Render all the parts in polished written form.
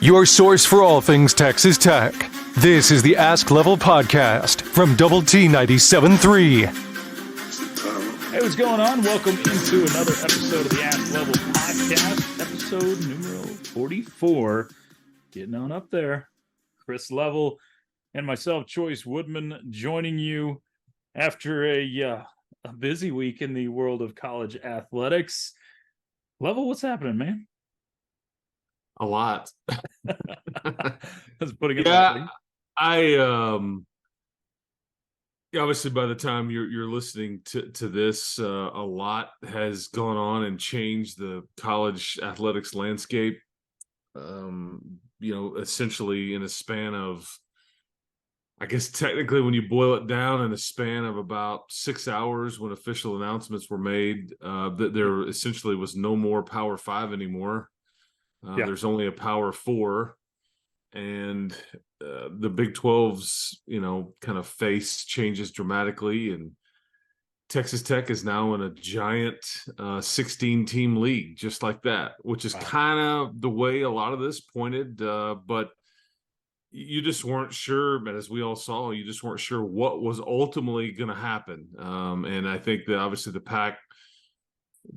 Your source for all things Texas Tech. This is the Ask Level podcast from Double T 97.3. Hey, what's going on? Welcome into another episode of the Ask Level podcast, episode numero 44. Getting on up there. Chris Level and myself, Chois Woodman, joining you after a busy week in the world of college athletics. Level, what's happening, man? A lot. That's putting it yeah, obviously by the time you're listening to this, a lot has gone on and changed the college athletics landscape. Essentially in a span of, I guess technically when you boil it down, in a span of about 6 hours, when official announcements were made, that there essentially was no more Power 5 anymore. There's only a Power 4, and the Big 12's, kind of face changes dramatically, and Texas Tech is now in a giant 16-team league, just like that, which is kind of the way a lot of this pointed, but you just weren't sure, but as we all saw, you just weren't sure what was ultimately going to happen. And I think that obviously the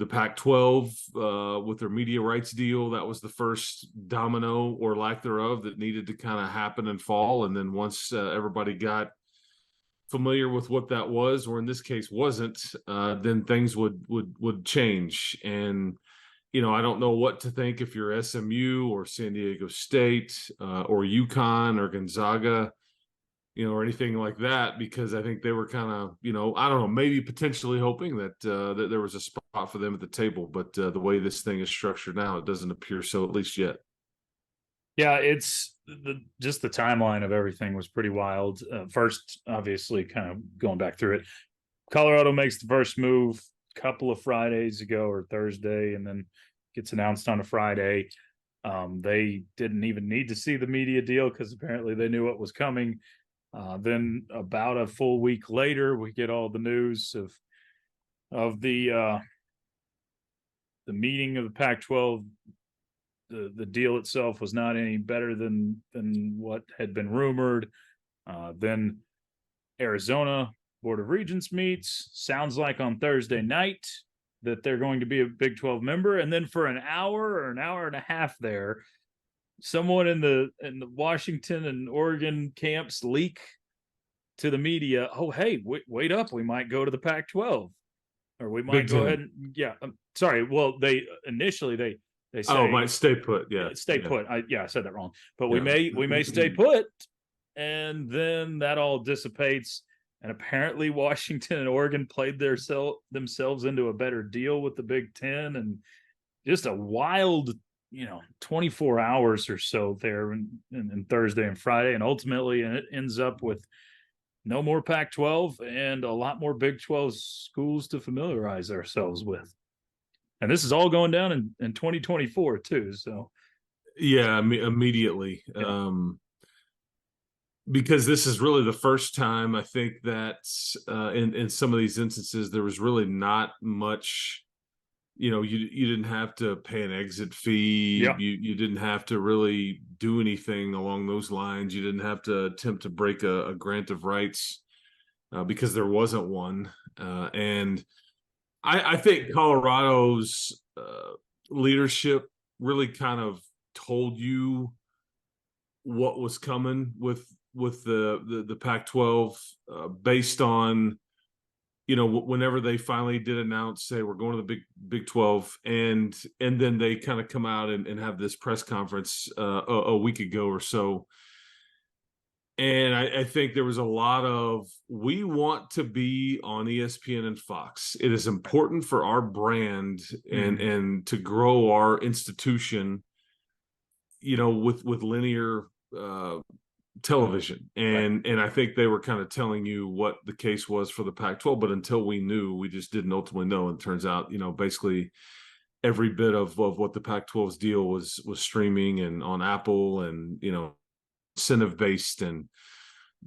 Pac-12 with their media rights deal, that was the first domino or lack thereof that needed to kind of happen and fall. And then once everybody got familiar with what that was, or in this case wasn't, then things would change. And, I don't know what to think if you're SMU or San Diego State or UConn or Gonzaga, or anything like that, because I think they were kind of, I don't know, maybe potentially hoping that that there was a spot for them at the table. But the way this thing is structured now, it doesn't appear so, at least yet. Yeah, it's just the timeline of everything was pretty wild. First, obviously, kind of going back through it, Colorado makes the first move a couple of Fridays ago or Thursday, and then gets announced on a Friday. They didn't even need to see the media deal because apparently they knew what was coming. Then about a full week later, we get all the news of the meeting of the Pac-12. The deal itself was not any better than what had been rumored. Then Arizona Board of Regents meets. Sounds like on Thursday night that they're going to be a Big 12 member, and then for an hour or an hour and a half there, someone in the Washington and Oregon camps leak to the media, oh, hey, wait up, we might go to the Pac-12, or we might go ahead and sorry. Well, they initially they say, might stay put. Stay put. I said that wrong, but we may stay put, and then that all dissipates. And apparently Washington and Oregon played themselves into a better deal with the Big Ten, and just a wild 24 hours or so there and Thursday and Friday. And ultimately, and it ends up with no more Pac-12 and a lot more Big 12 schools to familiarize ourselves with. And this is all going down in 2024 too. So immediately. Yeah. Because this is really the first time, I think, that in some of these instances, there was really not much. You didn't have to pay an exit fee. Yeah. You didn't have to really do anything along those lines. You didn't have to attempt to break a grant of rights because there wasn't one. And I think Colorado's leadership really kind of told you what was coming with the Pac-12 based on, whenever they finally did announce, say, we're going to the Big 12, and then they kind of come out and have this press conference a week ago or so. And I think there was a lot of, we want to be on ESPN and Fox. It is important for our brand and to grow our institution, with linear television. And I think they were kind of telling you what the case was for the Pac-12, but until we knew, we just didn't ultimately know. And it turns out, basically every bit of what the Pac-12's deal was streaming and on Apple and, incentive based, and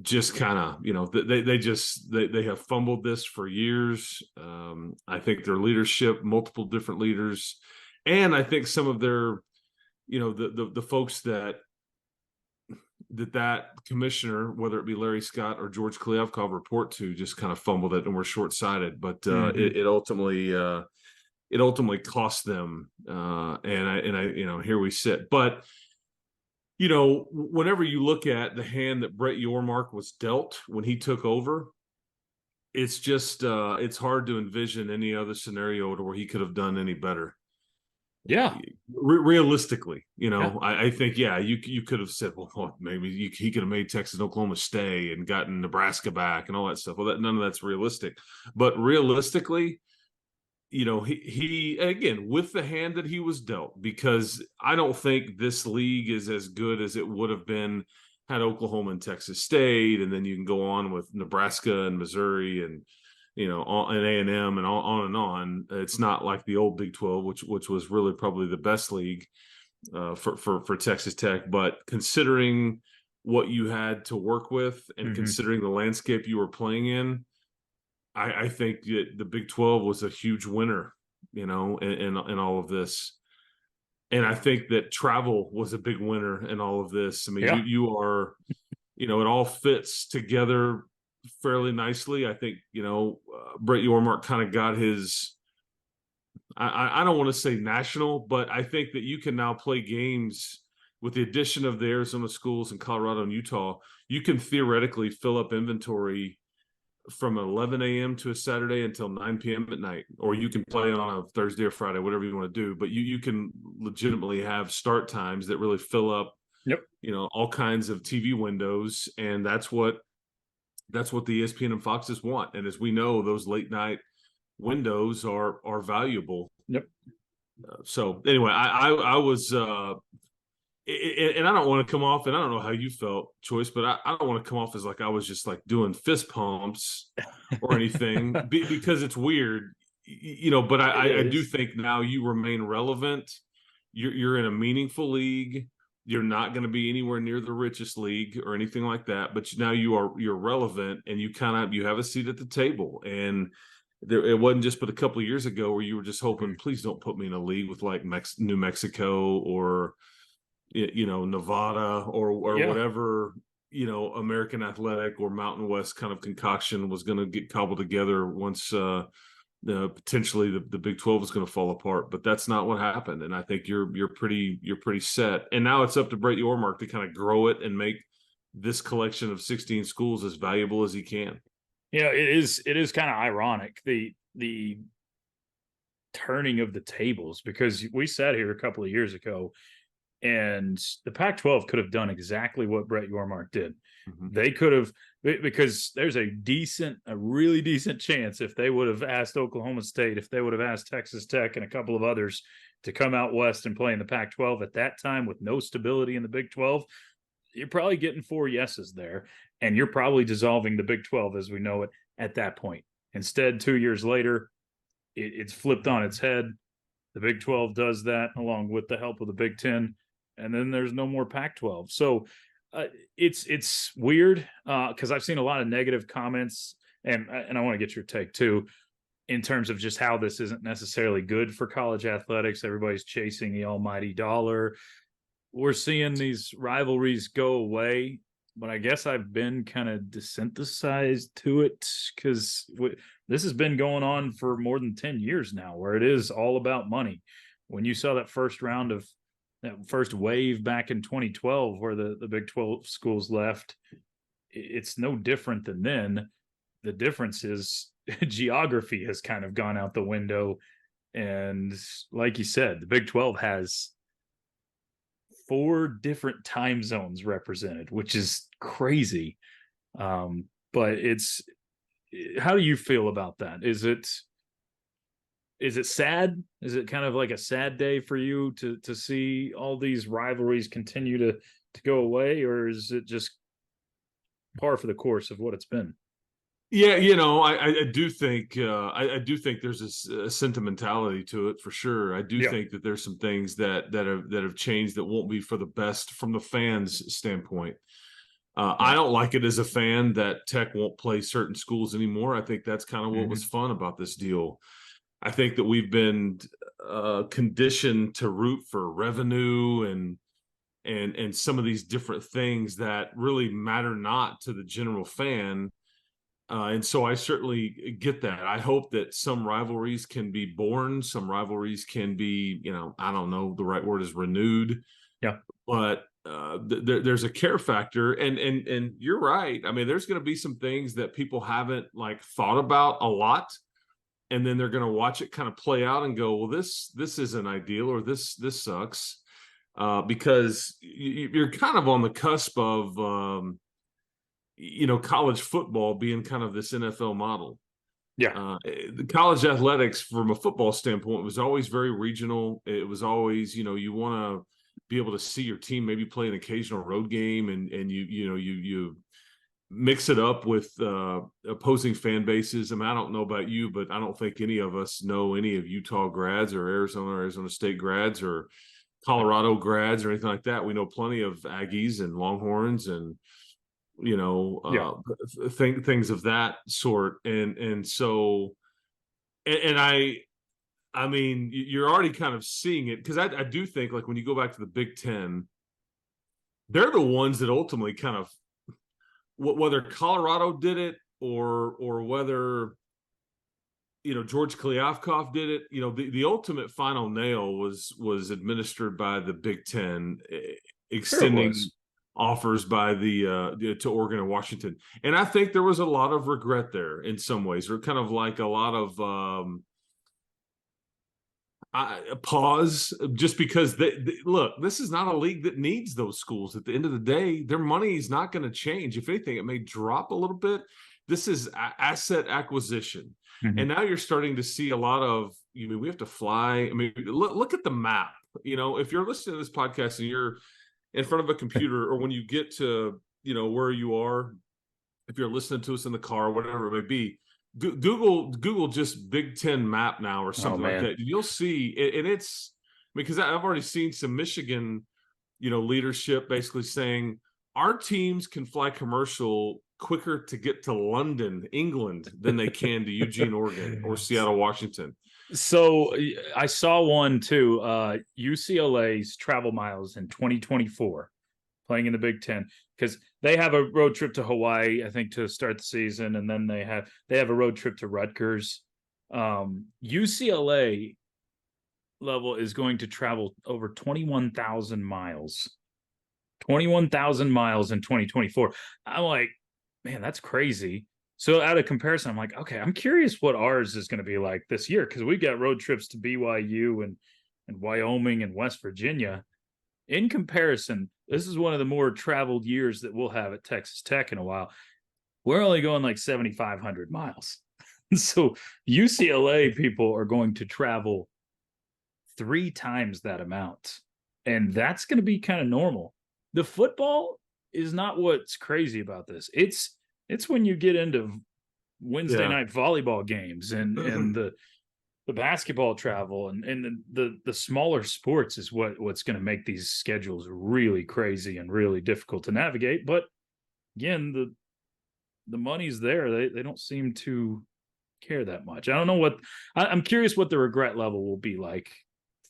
just kind of, they have fumbled this for years. I think their leadership, multiple different leaders, and I think some of their the folks that commissioner, whether it be Larry Scott or George Kliavkov, report to, just kind of fumbled it and were short-sighted. But it ultimately cost them. Here we sit. But whenever you look at the hand that Brett Yormark was dealt when he took over, it's just it's hard to envision any other scenario to where he could have done any better. Yeah. Realistically, Yeah. I think, you could have said, well, maybe he could have made Texas and Oklahoma stay and gotten Nebraska back and all that stuff. Well, none of that's realistic. But realistically, he again, with the hand that he was dealt, because I don't think this league is as good as it would have been had Oklahoma and Texas stayed, and then you can go on with Nebraska and Missouri and and A&M and on and on. It's not like the old Big 12, which was really probably the best league for Texas Tech. But considering what you had to work with and considering the landscape you were playing in, I think that the Big 12 was a huge winner, in all of this. And I think that travel was a big winner in all of this. I mean, you are, it all fits together fairly nicely. I think, Brett Yormark kind of got his, I don't want to say national, but I think that you can now play games with the addition of the Arizona schools in Colorado and Utah. You can theoretically fill up inventory from 11 a.m. to a Saturday until 9 p.m. at night, or you can play on a Thursday or Friday, whatever you want to do. But you can legitimately have start times that really fill up, all kinds of TV windows, and that's what the ESPN and Foxes want. And as we know, those late night windows are valuable. Yep. So anyway, I was. And I don't want to come off, and I don't know how you felt, Choice, but I don't want to come off as like I was just like doing fist pumps or anything because it's weird, but I do think now you remain relevant. You're in a meaningful league. You're not going to be anywhere near the richest league or anything like that, but now you're relevant, and you have a seat at the table. And it wasn't just but a couple of years ago where you were just hoping, please don't put me in a league with like New Mexico or Nevada or whatever, American Athletic or Mountain West kind of concoction was going to get cobbled together once potentially the Big 12 is going to fall apart. But that's not what happened. And I think you're pretty set. And now it's up to Brett Yormark to kind of grow it and make this collection of 16 schools as valuable as he can. It is kind of ironic, the turning of the tables, because we sat here a couple of years ago and the Pac-12 could have done exactly what Brett Yormark did. They could have, because there's a really decent chance if they would have asked Oklahoma State, if they would have asked Texas Tech and a couple of others to come out west and play in the Pac-12 at that time with no stability in the Big 12, you're probably getting 4 yeses there, and you're probably dissolving the Big 12 as we know it at that point. Instead, 2 years later, it's flipped on its head. The Big 12 does that along with the help of the Big 10. And then there's no more Pac-12. So it's weird because I've seen a lot of negative comments, and I want to get your take too, in terms of just how this isn't necessarily good for college athletics. Everybody's chasing the almighty dollar. We're seeing these rivalries go away, but I guess I've been kind of desensitized to it because this has been going on for more than 10 years now, where it is all about money. When you saw that first wave back in 2012 where the Big 12 schools left, it's no different than then. The difference is geography has kind of gone out the window. And like you said, the Big 12 has 4 different time zones represented, which is crazy. But how do you feel about that? Is it sad? Is it kind of like a sad day for you to see all these rivalries continue to go away, or is it just par for the course of what it's been? Yeah, I do think I do think there's a sentimentality to it for sure. I do think that there's some things that have changed that won't be for the best from the fans' standpoint. I don't like it as a fan that Tech won't play certain schools anymore. I think that's kind of what was fun about this deal. I think that we've been conditioned to root for revenue and some of these different things that really matter not to the general fan. And so I certainly get that. I hope that some rivalries can be born. Some rivalries can be, I don't know, the right word is renewed. Yeah. But there's a care factor. And you're right. I mean, there's going to be some things that people haven't thought about a lot. And then they're going to watch it kind of play out and go, well, this isn't ideal, or this sucks. Because you're kind of on the cusp of, college football being kind of this NFL model. Yeah. The college athletics from a football standpoint was always very regional. It was always, you want to be able to see your team maybe play an occasional road game, and you mix it up with opposing fan bases. I mean, I don't know about you, but I don't think any of us know any of Utah grads or Arizona State grads or Colorado grads or anything like that. We know plenty of Aggies and Longhorns and things of that sort. And so, and I mean, you're already kind of seeing it, because I do think, when you go back to the Big Ten, they're the ones that ultimately kind of, whether Colorado did it or whether George Kliavkoff did it, the ultimate final nail was administered by the Big Ten, extending offers by the to Oregon and Washington. And I think there was a lot of regret there in some ways, or kind of like a lot of pause, just because look, this is not a league that needs those schools. At the end of the day, their money is not going to change. If anything, it may drop a little bit. This is asset acquisition. Mm-hmm. And now you're starting to see a lot of, we have to fly. I mean, look at the map. If you're listening to this podcast and you're in front of a computer, or when you get to, where you are, if you're listening to us in the car, whatever it may be, Google just Big Ten map now or something like that. You'll see it, and it's because I've already seen some Michigan, leadership basically saying our teams can fly commercial quicker to get to London, England, than they can to Eugene, Oregon, or Seattle, Washington. So I saw one too. UCLA's travel miles in 2024, playing in the Big Ten, because they have a road trip to Hawaii, I think, to start the season, and then they have a road trip to Rutgers. UCLA level is going to travel over 21,000 miles. 21,000 miles in 2024. I'm like, man, that's crazy. So out of comparison, I'm like, okay, I'm curious what ours is going to be like this year, because we got road trips to BYU and Wyoming and West Virginia. In comparison, this is one of the more traveled years that we'll have at Texas Tech in a while. We're only going 7,500 miles. So UCLA people are going to travel 3 times that amount. And that's going to be kind of normal. The football is not what's crazy about this. It's when you get into Wednesday night volleyball games and the basketball travel and the smaller sports is what's going to make these schedules really crazy and really difficult to navigate. But again, the money's there. They don't seem to care that much. I don't know I'm curious what the regret level will be like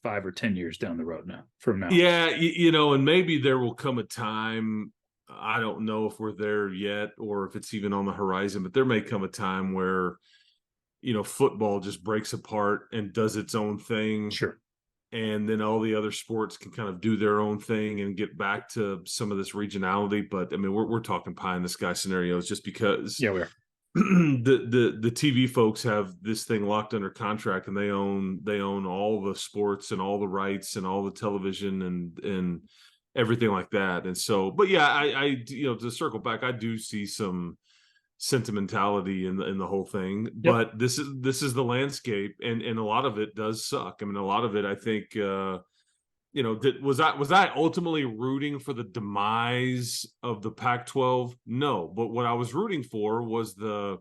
5 or 10 years down the road from now. Yeah, and maybe there will come a time, I don't know if we're there yet or if it's even on the horizon, but there may come a time where, football just breaks apart and does its own thing. Sure. And then all the other sports can kind of do their own thing and get back to some of this regionality. But I mean, we're talking pie in the sky scenarios, just because we are. the TV folks have this thing locked under contract, and they own all the sports and all the rights and all the television and everything like that. And so, but yeah, I to circle back, I do see some sentimentality in the whole thing. Yep. But this is the landscape, and a lot of it does suck. I mean, a lot of it, I think, was I ultimately rooting for the demise of the Pac-12? No, but what I was rooting for was the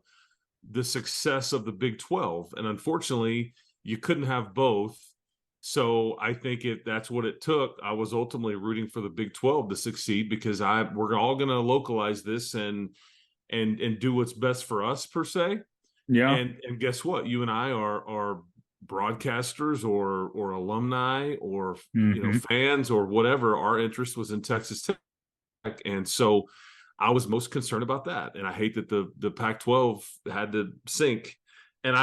success of the Big 12, and unfortunately, you couldn't have both. So I think that's what it took. I was ultimately rooting for the Big 12 to succeed, because we're all going to localize this and do what's best for us, per se. Yeah. And guess what? You and I are broadcasters or alumni or Mm-hmm. fans or whatever, our interest was in Texas Tech, and so I was most concerned about that. And I hate that the Pac-12 had to sink. And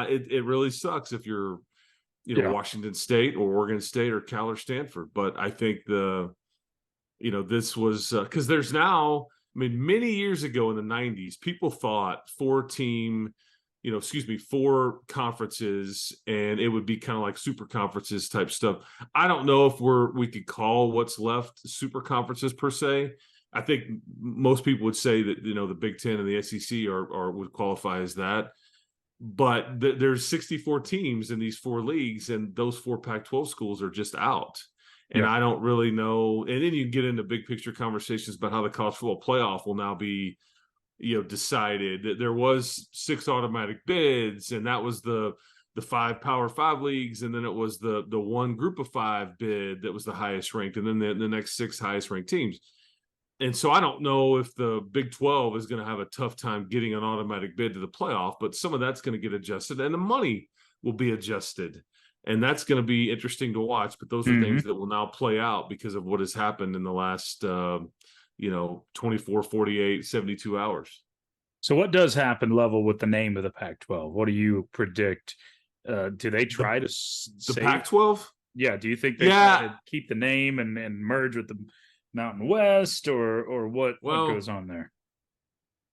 it really sucks if you're Yeah. Washington State or Oregon State or Cal or Stanford. But I think this was because there's now, I mean, many years ago in the 90s, people thought four conferences, and it would be kind of like super conferences type stuff. I don't know if we could call what's left super conferences per se. I think most people would say that the Big Ten and the SEC are would qualify as that. But there's 64 teams in these four leagues, and those four Pac-12 schools are just out. And Yeah. I don't really know. And then you get into big picture conversations about how the college football playoff will now be, decided. That there was 6 automatic bids, and that was the 5 Power 5 leagues, and then it was the one Group of 5 bid that was the highest ranked, and then the next 6 highest ranked teams. And so I don't know if the Big 12 is going to have a tough time getting an automatic bid to the playoff, but some of that's going to get adjusted, and the money will be adjusted. And that's going to be interesting to watch. But those are Mm-hmm. things that will now play out because of what has happened in the last, 24, 48, 72 hours. So what does happen, Level, with the name of the Pac-12? What do you predict? Do they try to The save? Pac-12? Yeah. Do you think they try to keep the name and merge with the Mountain West, or what goes on there?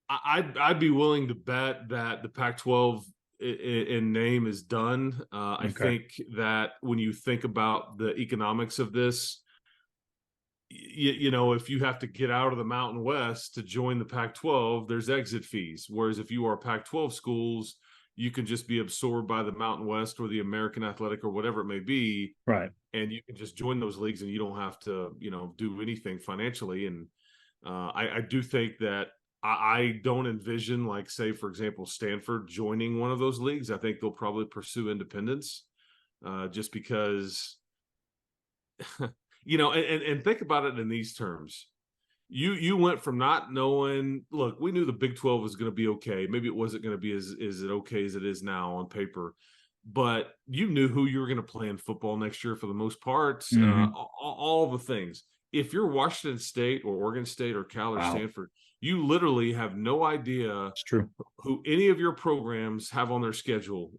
I'd be willing to bet that the Pac-12 in name is done. I think that when you think about the economics of this, if you have to get out of the Mountain West to join the Pac-12, there's exit fees. Whereas if you are Pac-12 schools, you can just be absorbed by the Mountain West or the American Athletic or whatever it may be. Right. And you can just join those leagues and you don't have to, do anything financially. And I do think that I don't envision, like, say, for example, Stanford joining one of those leagues. I think they'll probably pursue independence just because, and think about it in these terms. You went from not knowing, look, we knew the Big 12 was going to be okay. Maybe it wasn't going to be as okay as it is now on paper, but you knew who you were going to play in football next year for the most part, all the things. If you're Washington State or Oregon State or Cal or Stanford, you literally have no idea It's true. who any of your programs have on their schedule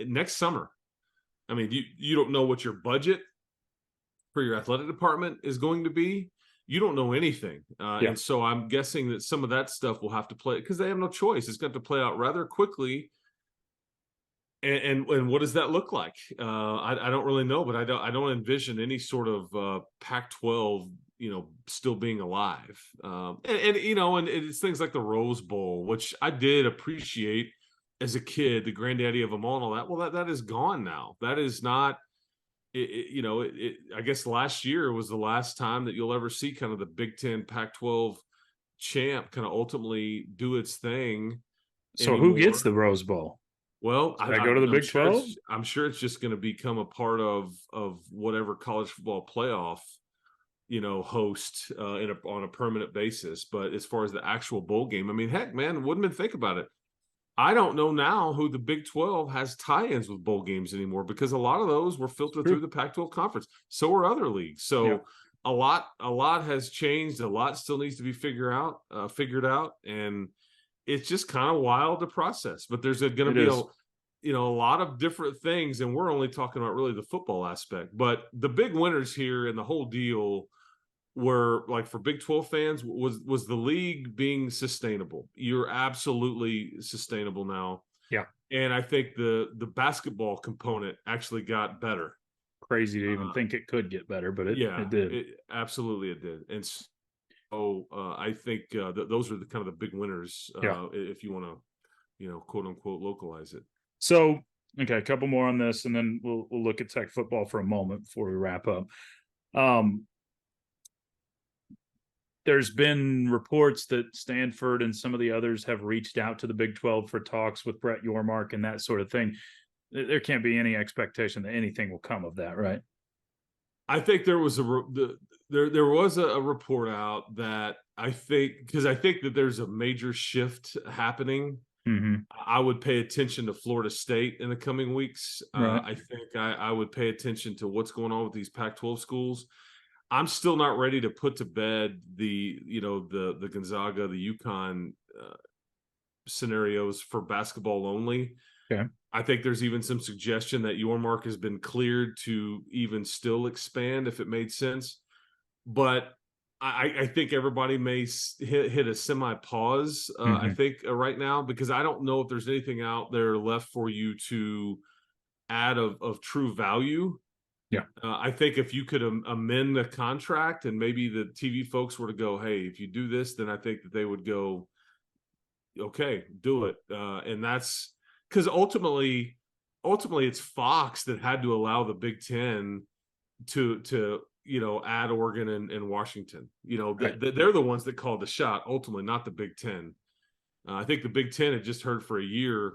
next summer. I mean, you don't know what your budget for your athletic department is going to be. You don't know anything. And so I'm guessing that some of that stuff will have to play because they have no choice. It's got to play out rather quickly. And what does that look like? I don't really know, but I don't envision any sort of Pac-12, still being alive. And it's things like the Rose Bowl, which I did appreciate as a kid, the granddaddy of them all and all that. Well, that is gone now. That is not. I guess last year was the last time that you'll ever see kind of the Big Ten Pac-12 champ kind of ultimately do its thing. So who gets the Rose Bowl? Well, I go to the Big 12. I'm sure it's just going to become a part of whatever college football playoff, host on a permanent basis. But as far as the actual bowl game, I mean, heck, man, Woodman, think about it. I don't know now who the Big 12 has tie-ins with bowl games anymore because a lot of those were filtered through the Pac-12 conference. So are other leagues. So a lot has changed. A lot still needs to be figured out. And it's just kind of wild to process. But there's going to be a lot of different things. And we're only talking about really the football aspect. But the big winners here in the whole deal were, like, for Big 12 fans, was the league being sustainable. You're absolutely sustainable now. Yeah. And I think the basketball component actually got better. Crazy to even think it could get better, but it did. Absolutely it did. And so I think those are the kind of the big winners if you want to, quote unquote, localize it. So, okay, a couple more on this, and then we'll look at Tech football for a moment before we wrap up. There's been reports that Stanford and some of the others have reached out to the Big 12 for talks with Brett Yormark and that sort of thing. There can't be any expectation that anything will come of that, right? I think there was there was a report out that I think that there's a major shift happening Mm-hmm. I would pay attention to Florida State in the coming weeks. Right. I think I would pay attention to what's going on with these Pac-12 schools. I'm still not ready to put to bed the Gonzaga, the UConn scenarios for basketball only. Okay. I think there's even some suggestion that Yormark has been cleared to even still expand if it made sense. But I think everybody may hit a semi-pause, I think, right now, because I don't know if there's anything out there left for you to add of true value. Yeah. I think if you could amend the contract and maybe the TV folks were to go, hey, if you do this, then I think that they would go, okay, do it. And that's because ultimately it's Fox that had to allow the Big Ten to add Oregon and Washington. Right. They're the ones that called the shot ultimately, not the Big Ten. I think the Big Ten had just heard for a year,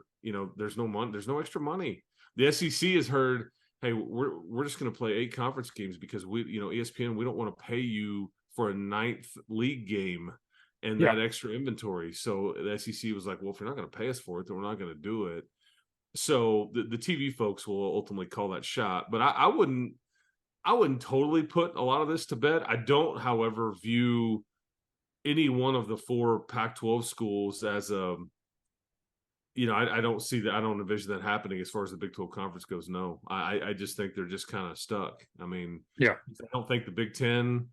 there's no money, there's no extra money. The SEC has heard, hey, we're just going to play 8 conference games because ESPN, we don't want to pay you for a 9th league game and that extra inventory. So the SEC was like, well, if you're not going to pay us for it, then we're not going to do it. So the TV folks will ultimately call that shot. But I wouldn't totally put a lot of this to bed. I don't, however, view any one of the 4 Pac-12 schools as I don't see that. I don't envision that happening as far as the Big 12 conference goes. No, I just think they're just kind of stuck. I mean, Yeah. I don't think the Big Ten,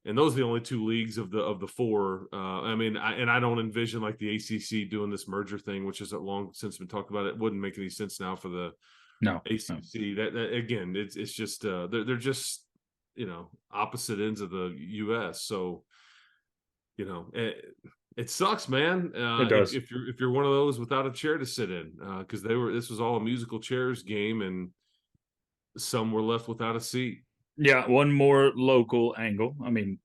and those are the only 2 leagues of the 4. I don't envision like the ACC doing this merger thing, which has long since been talked about. It wouldn't make any sense now for the ACC. That again, it's just they're just opposite ends of the U.S. So it sucks, man. It does. If you're one of those without a chair to sit in, because this was all a musical chairs game, and some were left without a seat. Yeah, one more local angle. I mean,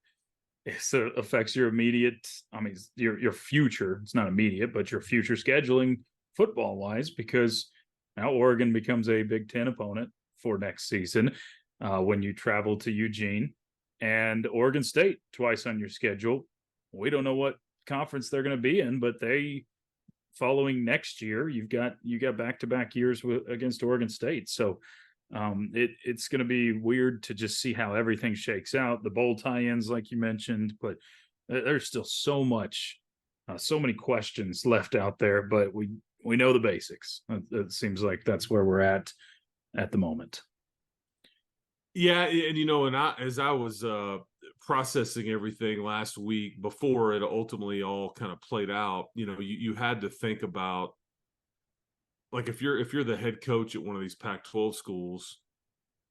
it affects your immediate. I mean, your future. It's not immediate, but your future scheduling football wise, because now Oregon becomes a Big Ten opponent for next season when you travel to Eugene, and Oregon State twice on your schedule. We don't know what conference they're going to be in, but following next year, you got back-to-back years against Oregon State. So it's going to be weird to just see how everything shakes out. The bowl tie-ins, like you mentioned, but there's still so many questions left out there. But we know the basics. It seems like that's where we're at the moment. Yeah, and as I was processing everything last week before it ultimately all kind of played out, you had to think about, like, if you're the head coach at one of these Pac-12 schools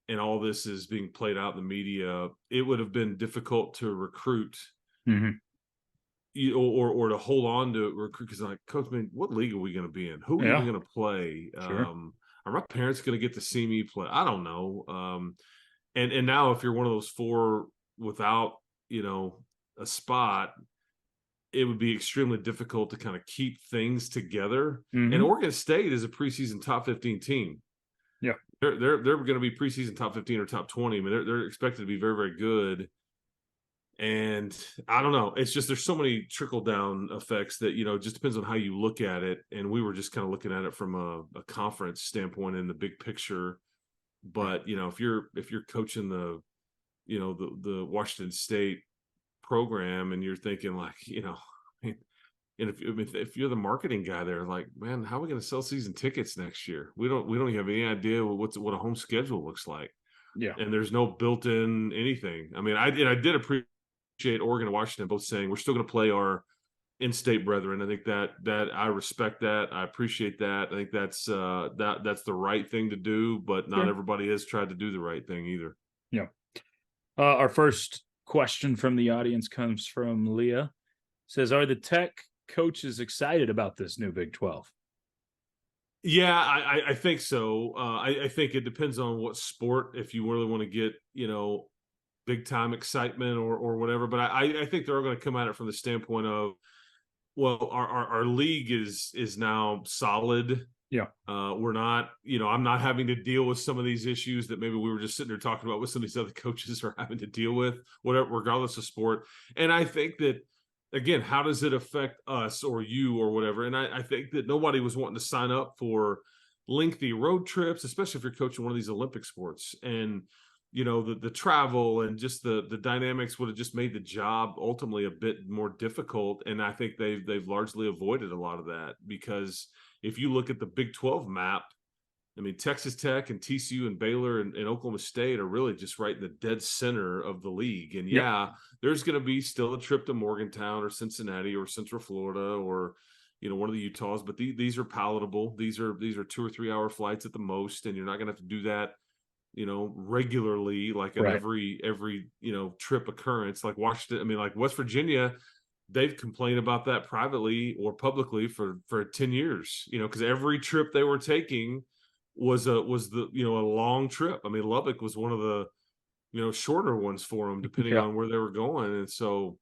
and all this is being played out in the media, it would have been difficult to recruit or to hold on to recruit, because like, coach, man, what league are we going to be in? Who are we even going to play? Sure. Are my parents going to get to see me play? I don't know. And now if you're one of those 4 without, a spot, it would be extremely difficult to kind of keep things together. And Oregon State is a preseason top 15 team. Yeah. They're going to be preseason top 15 or top 20. I mean, they're expected to be very, very good. And I don't know. It's just, there's so many trickle down effects that, it just depends on how you look at it. And we were just kind of looking at it from a conference standpoint in the big picture. But, if you're coaching the Washington State program and you're thinking like, and if you're the marketing guy there, like, man, how are we going to sell season tickets next year? We don't even have any idea what a home schedule looks like. Yeah. And there's no built-in anything. I mean, I did appreciate Oregon and Washington both saying we're still going to play our in-state brethren. I think that I respect that. I appreciate that. I think that's the right thing to do, but not everybody has tried to do the right thing either. Yeah. Our first question from the audience comes from Leah. It says, are the Tech coaches excited about this new Big 12? Yeah, I think so. I think it depends on what sport, if you really want to get, big time excitement or whatever. But I think they're going to come at it from the standpoint of, well, our league is now solid. Yeah. We're not, I'm not having to deal with some of these issues that maybe we were just sitting there talking about with some of these other coaches are having to deal with, whatever, regardless of sport. And I think that again, how does it affect us or you or whatever? And I think that nobody was wanting to sign up for lengthy road trips, especially if you're coaching one of these Olympic sports. And the travel and just the dynamics would have just made the job ultimately a bit more difficult. And I think they've largely avoided a lot of that, because if you look at the Big 12 map, I mean, Texas Tech and TCU and Baylor and Oklahoma State are really just right in the dead center of the league. And Yep. there's going to be still a trip to Morgantown or Cincinnati or Central Florida or, one of the Utahs, but these are palatable. These are 2 or 3 hour flights at the most. And you're not going to have to do that, regularly, like an Right. every trip occurrence, like Washington. I mean, like West Virginia, they've complained about that privately or publicly for 10 years, because every trip they were taking was a long trip. I mean, Lubbock was one of the shorter ones for them, depending Yeah. on where they were going. And so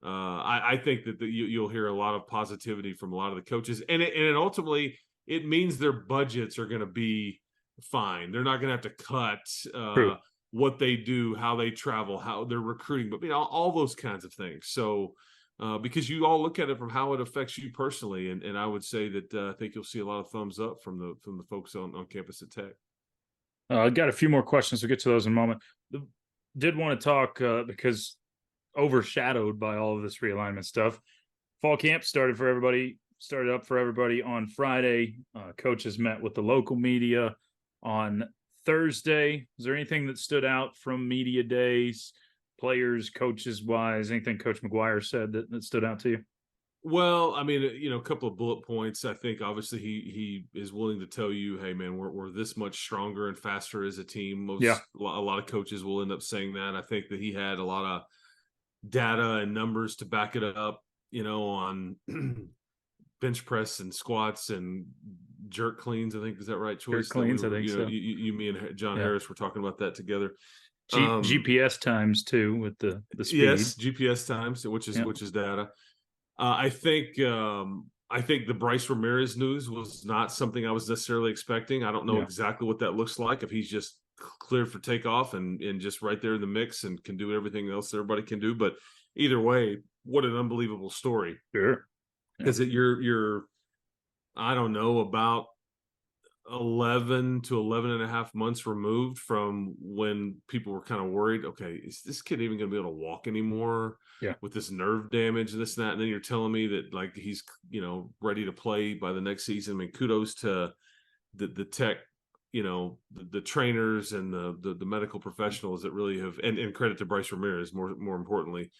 I think that you'll hear a lot of positivity from a lot of the coaches, and it ultimately it means their budgets are going to be fine. They're not going to have to cut what they do, how they travel, how they're recruiting, but all those kinds of things. So because you all look at it from how it affects you personally, and I would say that I think you'll see a lot of thumbs up from the folks on campus at Tech. I got a few more questions. We'll get to those in a moment. Did want to talk because overshadowed by all of this realignment stuff. Fall camp started up for everybody on Friday. Coaches met with the local media on Thursday. Is there anything that stood out from media days, players, coaches wise? Anything Coach McGuire said that stood out to you? Well, I mean, a couple of bullet points. I think obviously he is willing to tell you, hey man, we're this much stronger and faster as a team. A lot of coaches will end up saying that. I think that he had a lot of data and numbers to back it up, on bench press and squats and jerk cleans. I think, is that right, Choice? Jerk cleans, I think so. You, me, and John Harris were talking about that together. GPS times too, with the speed. Yes, GPS times, which is data. I think the Bryce Ramirez news was not something I was necessarily expecting. I don't know exactly what that looks like, if he's just cleared for takeoff and just right there in the mix and can do everything else everybody can do. But either way, what an unbelievable story. Sure. Because you're I don't know, about 11 to 11 and a half months removed from when people were kind of worried, okay, is this kid even going to be able to walk anymore with this nerve damage and this and that? And then you're telling me that like he's, ready to play by the next season. I mean, kudos to the Tech, the trainers and the medical professionals that really have, and credit to Bryce Ramirez more importantly.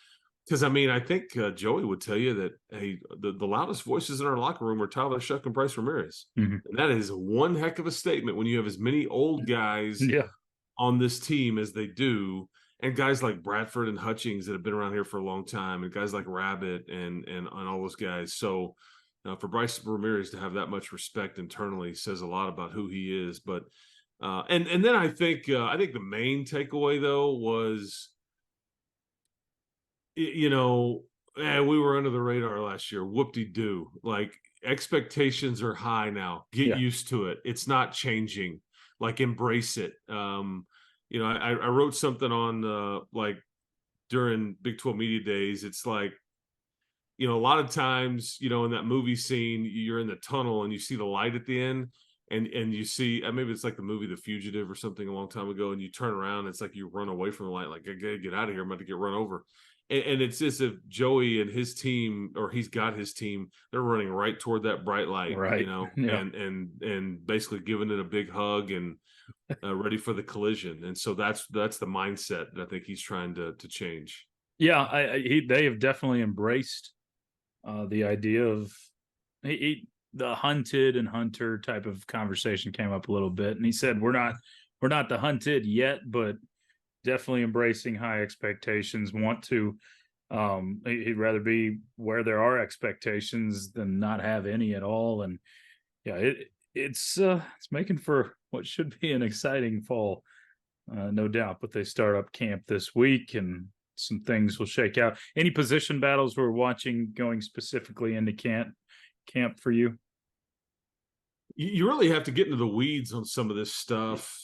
Because, I mean, I think Joey would tell you that, hey, the loudest voices in our locker room are Tyler Shuck and Bryce Ramirez. Mm-hmm. And that is one heck of a statement when you have as many old guys on this team as they do, and guys like Bradford and Hutchings that have been around here for a long time, and guys like Rabbit and all those guys. So for Bryce Ramirez to have that much respect internally says a lot about who he is. But and then I think the main takeaway, though, was – we were under the radar last year. Whoop-de-doo. Like, expectations are high now. Get used to it. It's not changing. Like, embrace it. I wrote something on like during Big 12 Media Days. It's like, a lot of times, in that movie scene, you're in the tunnel and you see the light at the end. And you see, maybe it's like the movie The Fugitive or something a long time ago, and you turn around, and it's like you run away from the light, like, I gotta get out of here. I'm about to get run over. And it's as if Joey and his team, or he's got his team, they're running right toward that bright light, right? And basically giving it a big hug and ready for the collision. And so that's the mindset that I think he's trying to change. Yeah, they have definitely embraced the idea of the hunted and hunter type of conversation came up a little bit, and he said we're not the hunted yet, but definitely embracing high expectations. Want to he'd rather be where there are expectations than not have any at all. And it's making for what should be an exciting fall, no doubt. But they start up camp this week, and some things will shake out. Any position battles we're watching going specifically into camp for you? you really have to get into the weeds on some of this stuff,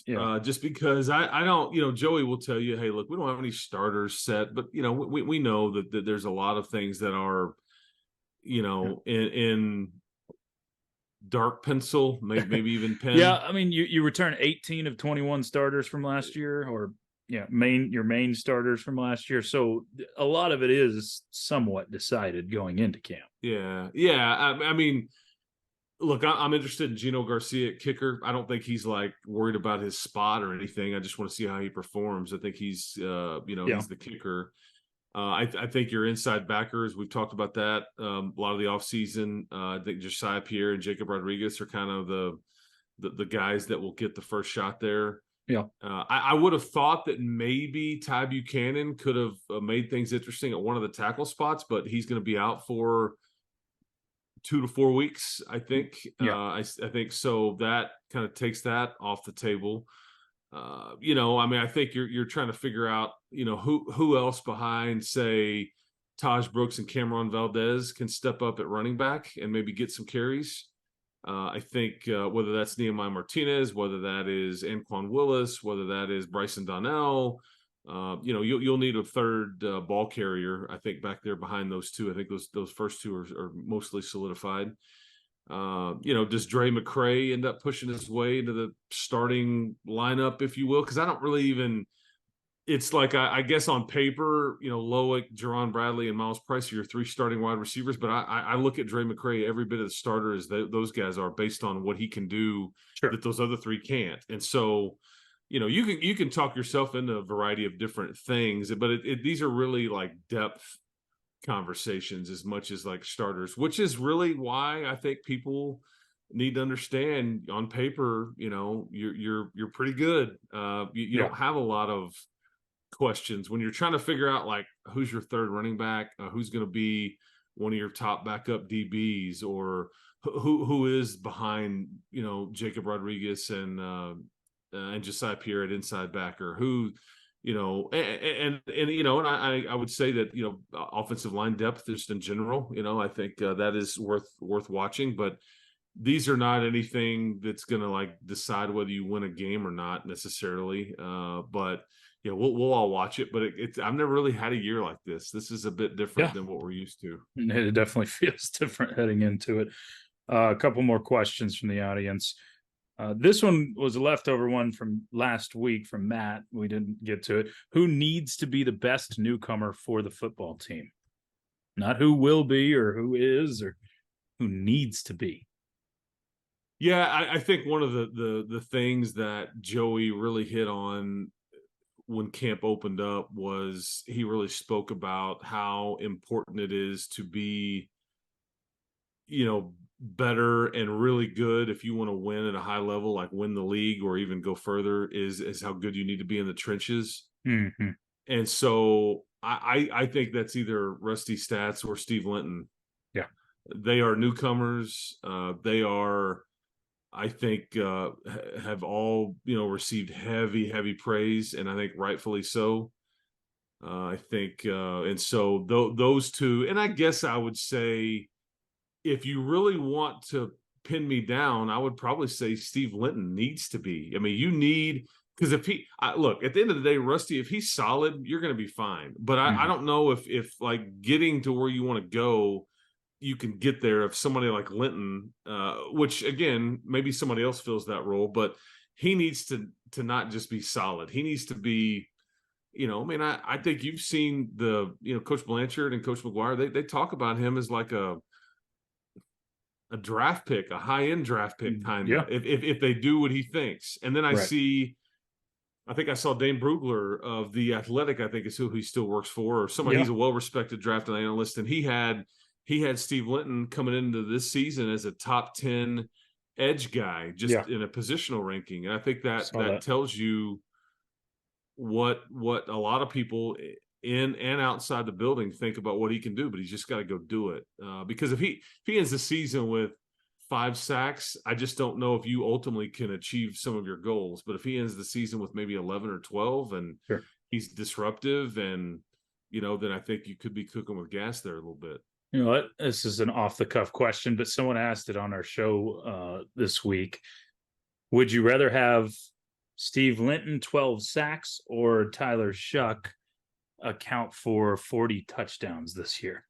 just because I don't, Joey will tell you, hey, look, we don't have any starters set, but we know that there's a lot of things that are, in dark pencil, maybe even pen. Yeah, I mean, you return 18 of 21 starters from last year, or your main starters from last year. So a lot of it is somewhat decided going into camp. Yeah. I mean, look, I'm interested in Gino Garcia at kicker. I don't think he's like worried about his spot or anything. I just want to see how he performs. I think he's, he's the kicker. I think your inside backers, we've talked about that a lot of the offseason. I think Josiah Pierre and Jacob Rodriguez are kind of the guys that will get the first shot there. Yeah. I would have thought that maybe Ty Buchanan could have made things interesting at one of the tackle spots, but he's going to be out for 2 to 4 weeks, I think. I think so. That kind of takes that off the table. I mean, I think you're trying to figure out, who else behind, say, Taj Brooks and Cameron Valdez can step up at running back and maybe get some carries. I think whether that's Nehemiah Martinez, whether that is Anquan Willis, whether that is Bryson Donnell, you'll need a third ball carrier, I think, back there behind those two. I think those first two are mostly solidified. Does Dre McCray end up pushing his way into the starting lineup, if you will? Because I don't really even. It's like I guess on paper, Loic, Jerron Bradley, and Miles Price are your 3 starting wide receivers. But I look at Dre McCray every bit of the starter as those guys are, based on what he can do that those other 3 can't. And so, you can talk yourself into a variety of different things, but these are really like depth conversations as much as like starters, which is really why I think people need to understand on paper, you're pretty good. You don't have a lot of questions when you're trying to figure out like who's your third running back, who's going to be one of your top backup DBs, or who is behind, Jacob Rodriguez and Josiah Pierre at inside backer, who, and I would say that, offensive line depth just in general, I think that is worth watching, but these are not anything that's going to like decide whether you win a game or not necessarily. But we'll all watch it, but I've never really had a year like this. This is a bit different than what we're used to. It definitely feels different heading into it. A couple more questions from the audience. This one was a leftover one from last week from Matt. We didn't get to it. Who needs to be the best newcomer for the football team? Not who will be or who is or who needs to be. Yeah, I think one of the things that Joey really hit on when camp opened up was he really spoke about how important it is to be, better and really good if you want to win at a high level, like win the league or even go further, is how good you need to be in the trenches. Mm-hmm. And so I think that's either Rusty Stats or Steve Linton. Yeah. They are newcomers. They are, I think, have all, received heavy praise, and I think rightfully so. I think, and so those two, and I guess I would say, if you really want to pin me down, I would probably say Steve Linton needs to be. I mean, you need, because if look, at the end of the day, Rusty, if he's solid, you're going to be fine. But I don't know if like getting to where you want to go, you can get there if somebody like Linton, which again, maybe somebody else fills that role, but he needs to not just be solid. He needs to be, I think you've seen Coach Blanchard and Coach McGuire, they talk about him as like a draft pick, a high-end draft pick kind of, if they do what he thinks. And then I think I saw Dane Brugler of The Athletic, I think is who he still works for, or somebody, he's a well-respected draft analyst, and he had Steve Linton coming into this season as a top 10 edge guy, just in a positional ranking. And I think that tells you what a lot of people in and outside the building think about what he can do, but he's just got to go do it. Because if he ends the season with 5 sacks, I just don't know if you ultimately can achieve some of your goals. But if he ends the season with maybe 11 or 12 and he's disruptive, and then I think you could be cooking with gas there a little bit. You know what? This is an off the cuff question, but someone asked it on our show this week. Would you rather have Steve Linton 12 sacks or Tyler Shuck account for 40 touchdowns this year?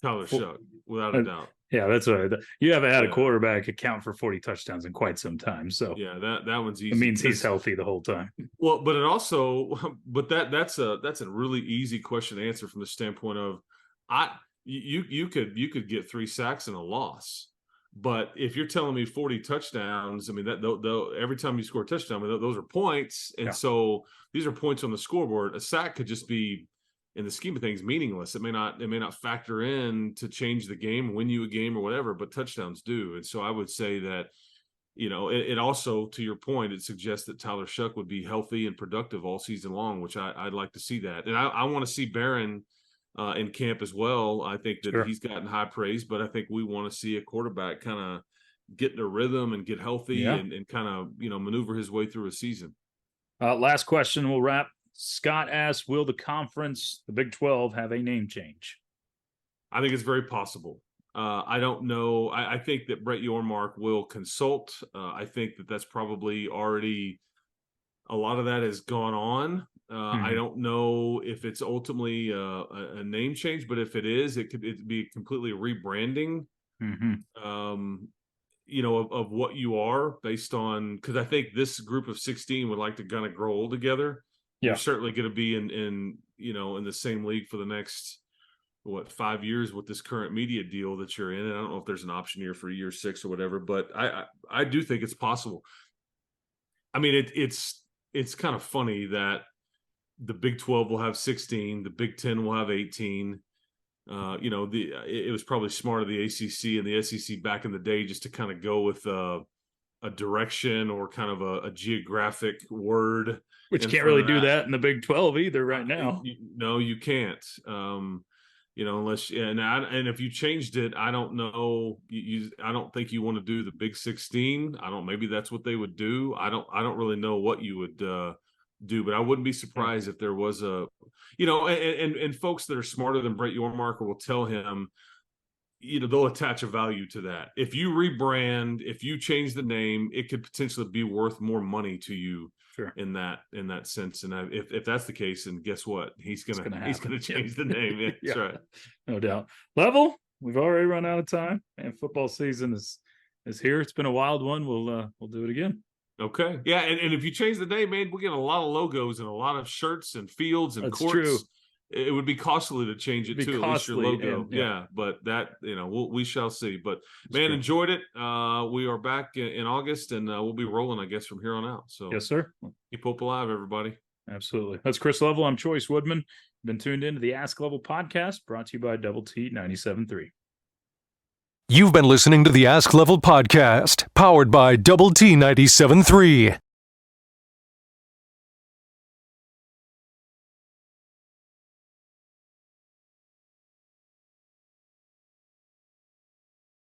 Tyler Shuck, without a doubt. Yeah, that's right. You haven't had a Yeah. quarterback account for 40 touchdowns in quite some time. So Yeah, that one's easy. it means he's healthy the whole time. Well, but it also, but that's a really easy question to answer from the standpoint of, you could get 3 sacks and a loss, but if you're telling me 40 touchdowns, I mean that every time you score a touchdown, I mean, those are points, and so these are points on the scoreboard. A sack could just be, in the scheme of things, meaningless. It may not factor in to change the game, win you a game or whatever, but touchdowns do. And so I would say that, you know, it also, to your point, it suggests that Tyler Shuck would be healthy and productive all season long, which I'd like to see that. And I want to see Barron in camp as well. I think that he's gotten high praise, but I think we want to see a quarterback kind of get in a rhythm and get healthy and kind of, you know, maneuver his way through a season. Last question, we'll wrap. Scott asks, will the conference, the Big 12, have a name change? I think it's very possible. I don't know. I think that Brett Yormark will consult. I think that that's probably already, a lot of that has gone on. I don't know if it's ultimately a name change, but if it is, it could be completely rebranding. You know, of what you are based on, because I think this group of 16 would like to kind of grow old together. You're certainly going to be in you know, in the same league for the next 5 years with this current media deal that you're in. And I don't know if there's an option here for year 6 or whatever, but I do think it's possible. I mean, it's kind of funny that the Big 12 will have 16, the Big 10 will have 18. You know, it was probably smart of the ACC and the SEC back in the day just to kind of go with a direction or kind of a geographic word. Which can't really do that in the Big 12 either right now. No, you can't. You know, unless and if you changed it, I don't know. I don't think you want to do the Big 16. Maybe that's what they would do. I don't really know what you would do, but I wouldn't be surprised if there was a, you know, and folks that are smarter than Brett Yormark will tell him, you know, they'll attach a value to that. If you rebrand, if you change the name, it could potentially be worth more money to you in that sense. And if that's the case, and guess what? He's gonna change the name. Yeah, that's right. No doubt. Level, we've already run out of time, and football season is here. It's been a wild one. We'll do it again. Okay. Yeah, and if you change the name, man, we'll get a lot of logos and a lot of shirts and fields and courts. True. It would be costly to change it too, at least your logo. And, but that, you know, we shall see. But man, enjoyed it. We are back in August, and we'll be rolling, I guess, from here on out. So yes, sir. Keep hope alive, everybody. Absolutely. That's Chris Level. I'm Chois Woodman. Been tuned into the Ask Level podcast, brought to you by Double T 97.3. You've been listening to the Ask Level podcast, powered by Double T 97.3.